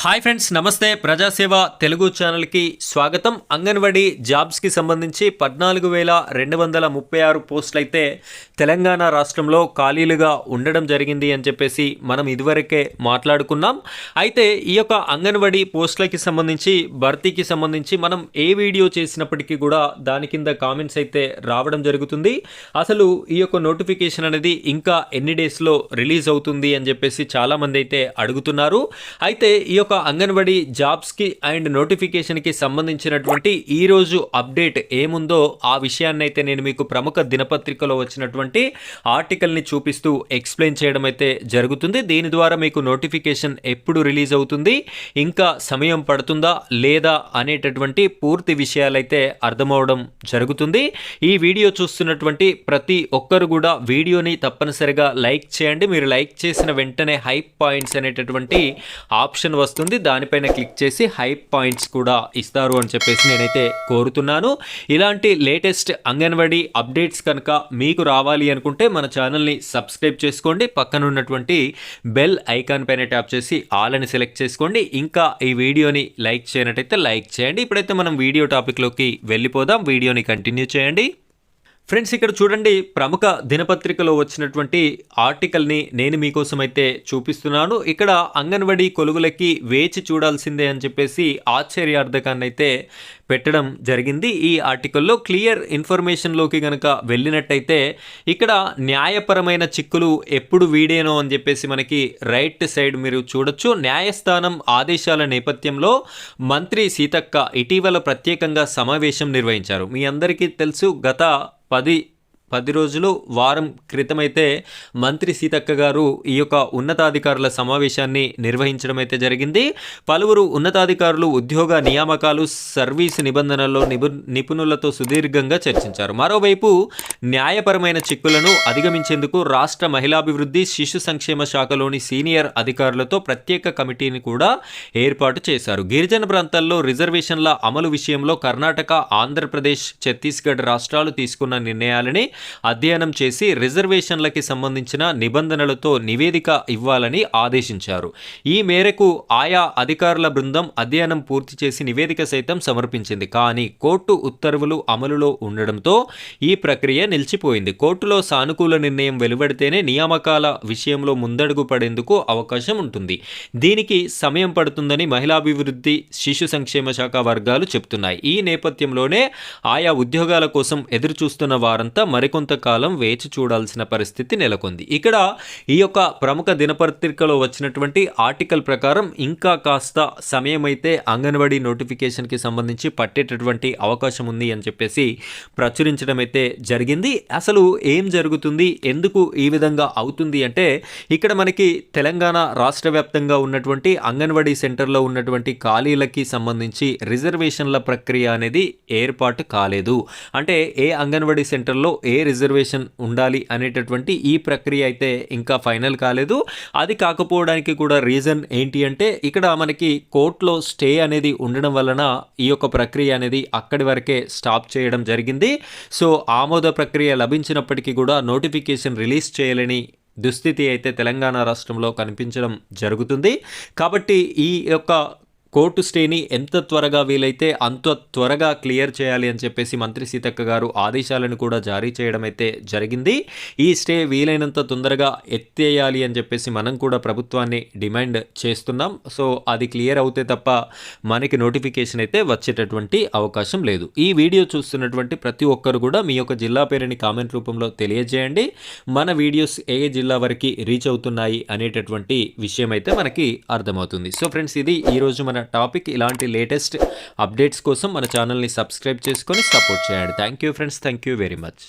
Hi friends, నమస్తే. ప్రజాసేవ తెలుగు ఛానల్కి స్వాగతం. అంగన్వాడీ జాబ్స్కి సంబంధించి 14,236 పోస్టులు అయితే తెలంగాణ రాష్ట్రంలో ఖాళీలుగా ఉండడం జరిగింది అని చెప్పేసి మనం ఇదివరకే మాట్లాడుకున్నాం. అయితే ఈ యొక్క అంగన్వాడీ పోస్టులకి సంబంధించి భర్తీకి సంబంధించి మనం ఏ వీడియో చేసినప్పటికీ కూడా దాని కింద కామెంట్స్ అయితే రావడం జరుగుతుంది. అసలు ఈ యొక్క నోటిఫికేషన్ అనేది ఇంకా ఎన్ని డేస్లో రిలీజ్ అవుతుంది అని చెప్పేసి చాలామంది అయితే అడుగుతున్నారు. అయితే ఈ యొక్క అంగన్వాడీ జాబ్స్కి అండ్ నోటిఫికేషన్కి సంబంధించినటువంటి ఈరోజు అప్డేట్ ఏముందో ఆ విషయాన్ని అయితే నేను మీకు ప్రముఖ దినపత్రికలో వచ్చినటువంటి ఆర్టికల్ని చూపిస్తూ ఎక్స్ప్లెయిన్ చేయడం అయితే జరుగుతుంది. దీని ద్వారా మీకు నోటిఫికేషన్ ఎప్పుడు రిలీజ్ అవుతుంది, ఇంకా సమయం పడుతుందా లేదా అనేటటువంటి పూర్తి విషయాలైతే అర్థమవడం జరుగుతుంది. ఈ వీడియో చూస్తున్నటువంటి ప్రతి ఒక్కరు కూడా వీడియోని తప్పనిసరిగా లైక్ చేయండి. మీరు లైక్ చేసిన వెంటనే హైప్ పాయింట్స్ అనేటటువంటి ఆప్షన్ వస్తుంది. దానిపైన క్లిక్ చేసి హైప్ పాయింట్స్ కూడా ఇస్తారు అని చెప్పేసి నేనైతే కోరుతున్నాను. ఇలాంటి లేటెస్ట్ అంగన్వాడీ అప్డేట్స్ కనుక మీకు రావాలి అనుకుంటే మన ఛానల్ని సబ్స్క్రైబ్ చేసుకోండి. పక్కన ఉన్నటువంటి బెల్ ఐకాన్ పైన ట్యాప్ చేసి ఆల్ అని సెలెక్ట్ చేసుకోండి. ఇంకా ఈ వీడియోని లైక్ చేయనట్టయితే లైక్ చేయండి. ఇప్పుడైతే మనం వీడియో టాపిక్లోకి వెళ్ళిపోదాం. వీడియోని కంటిన్యూ చేయండి. ఫ్రెండ్స్, ఇక్కడ చూడండి, ప్రముఖ దినపత్రికలో వచ్చినటువంటి ఆర్టికల్ని నేను మీకోసం అయితే చూపిస్తున్నాను. ఇక్కడ అంగన్వాడీ కొలువులకి వేచి చూడాల్సిందే అని చెప్పేసి ఆశ్చర్యార్థకాన్ని అయితే పెట్టడం జరిగింది. ఈ ఆర్టికల్లో క్లియర్ ఇన్ఫర్మేషన్లోకి కనుక వెళ్ళినట్టయితే ఇక్కడ న్యాయపరమైన చిక్కులు ఎప్పుడు వీడేనో అని చెప్పేసి మనకి రైట్ సైడ్ మీరు చూడొచ్చు. న్యాయస్థానం ఆదేశాల నేపథ్యంలో మంత్రి సీతక్క ఇటీవల ప్రత్యేకంగా సమావేశం నిర్వహించారు. మీ అందరికీ తెలుసు, గత 10 రోజులు వారం క్రితమైతే మంత్రి సీతక్క గారు ఈ యొక్క ఉన్నతాధికారుల సమావేశాన్ని నిర్వహించడం అయితే జరిగింది. పలువురు ఉన్నతాధికారులు ఉద్యోగ నియామకాలు, సర్వీసు నిబంధనల్లో నిపుణులతో సుదీర్ఘంగా చర్చించారు. మరోవైపు న్యాయపరమైన చిక్కులను అధిగమించేందుకు రాష్ట్ర మహిళాభివృద్ధి శిశు సంక్షేమ శాఖలోని సీనియర్ అధికారులతో ప్రత్యేక కమిటీని కూడా ఏర్పాటు చేశారు. గిరిజన ప్రాంతాల్లో రిజర్వేషన్ల అమలు విషయంలో కర్ణాటక, ఆంధ్రప్రదేశ్, ఛత్తీస్గఢ్ రాష్ట్రాలు తీసుకున్న నిర్ణయాలని అధ్యయనం చేసి రిజర్వేషన్లకి సంబంధించిన నిబంధనలతో నివేదిక ఇవ్వాలని ఆదేశించారు. ఈ మేరకు ఆయా అధికారుల బృందం అధ్యయనం పూర్తి చేసి నివేదిక సైతం సమర్పించింది. కానీ కోర్టు ఉత్తర్వులు అమలులో ఉండడంతో ఈ ప్రక్రియ నిలిచిపోయింది. కోర్టులో సానుకూల నిర్ణయం వెలువడితేనే నియామకాల విషయంలో ముందడుగు పడేందుకు అవకాశం ఉంటుంది. దీనికి సమయం పడుతుందని మహిళాభివృద్ధి శిశు సంక్షేమ శాఖ వర్గాలు చెబుతున్నాయి. ఈ నేపథ్యంలోనే ఆయా ఉద్యోగాల కోసం ఎదురుచూస్తున్న వారంతా మరికొంతకాలం వేచి చూడాల్సిన పరిస్థితి నెలకొంది. ఇక్కడ ఈ యొక్క ప్రముఖ దినపత్రికలో వచ్చినటువంటి ఆర్టికల్ ప్రకారం ఇంకా కాస్త సమయం అయితే అంగన్వాడీ నోటిఫికేషన్కి సంబంధించి పట్టేటటువంటి అవకాశం ఉంది అని చెప్పేసి ప్రచురించడం అయితే జరిగింది. అసలు ఏం జరుగుతుంది, ఎందుకు ఈ విధంగా అవుతుంది అంటే, ఇక్కడ మనకి తెలంగాణ రాష్ట్ర వ్యాప్తంగా ఉన్నటువంటి అంగన్వాడీ సెంటర్లో ఉన్నటువంటి ఖాళీలకి సంబంధించి రిజర్వేషన్ల ప్రక్రియ అనేది ఏర్పాటు కాలేదు. అంటే ఏ అంగన్వాడీ సెంటర్లో ఏ రిజర్వేషన్ ఉండాలి అనేటటువంటి ఈ ప్రక్రియ అయితే ఇంకా ఫైనల్ కాలేదు. అది కాకపోవడానికి కూడా రీజన్ ఏంటి అంటే, ఇక్కడ మనకి కోర్టులో స్టే అనేది ఉండడం వలన ఈ యొక్క ప్రక్రియ అనేది అక్కడి వరకే స్టాప్ చేయడం జరిగింది. సో ఆమోద ప్రక్రియ లభించినప్పటికీ కూడా నోటిఫికేషన్ రిలీజ్ చేయలేని దుస్థితి అయితే తెలంగాణ రాష్ట్రంలో కనిపించడం జరుగుతుంది. కాబట్టి ఈ యొక్క కోర్టు స్టేని ఎంత త్వరగా వీలైతే అంత త్వరగా క్లియర్ చేయాలి అని చెప్పేసి మంత్రి సీతక్క గారు ఆదేశాలను కూడా జారీ చేయడం అయితే జరిగింది. ఈ స్టే వీలైనంత తొందరగా ఎత్తేయాలి అని చెప్పేసి మనం కూడా ప్రభుత్వాన్ని డిమాండ్ చేస్తున్నాం. సో అది క్లియర్ అవుతే తప్ప మనకి నోటిఫికేషన్ అయితే వచ్చేటటువంటి అవకాశం లేదు. ఈ వీడియో చూస్తున్నటువంటి ప్రతి ఒక్కరు కూడా మీ యొక్క జిల్లా పేరుని కామెంట్ రూపంలో తెలియజేయండి. మన వీడియోస్ ఏ జిల్లా వరకు రీచ్ అవుతున్నాయి అనేటటువంటి విషయం అయితే మనకి అర్థమవుతుంది. సో ఫ్రెండ్స్, ఇది ఈరోజు మన టాపిక్. ఇలాంటి లేటెస్ట్ అప్డేట్స్ కోసం మన ఛానల్ని సబ్స్క్రైబ్ చేసుకొని సపోర్ట్ చేయండి. Thank you friends, thank you very much.